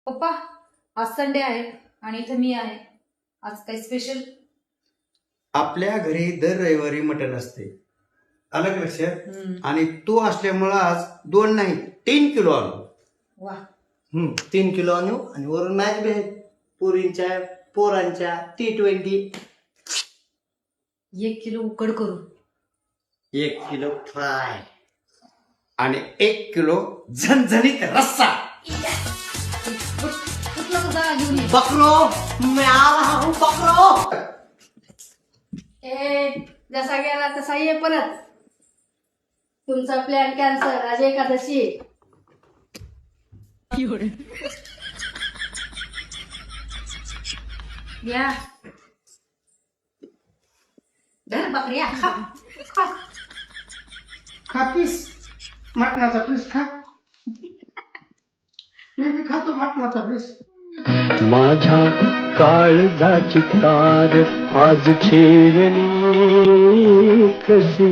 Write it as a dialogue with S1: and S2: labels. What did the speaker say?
S1: पप्पा, आज संडे आहे आणि इथं मी आहे. आज काही स्पेशल?
S2: आपल्या घरी दर रविवारी मटण असते, अलग लक्षात. आणि तू असल्यामुळं आज 2 नाही 3 किलो आलो.
S1: वा,
S3: 3 किलो आणू आणि वरून मॅच बी आहेत पुरींच्या पोरांच्या T20.
S1: 1 किलो उकड करू.
S3: 1 किलो फ्राय
S2: आणि 1 किलो झणझणीत रस्सा.
S1: कुठला तुझा घेऊन ये.
S3: बकरो, मैं आ रहा हूं बकरो.
S1: ए, जसा गेला तसा ये परत. तुमचा प्लॅन कॅन्सल. आज एकादशी. या धर बकऱ्या खा.
S4: खा पीस मटणाचा पीस खा. मी बी खातो मटणाचा पीस.
S5: माझ्या काळजाची तार आज छेडली कशी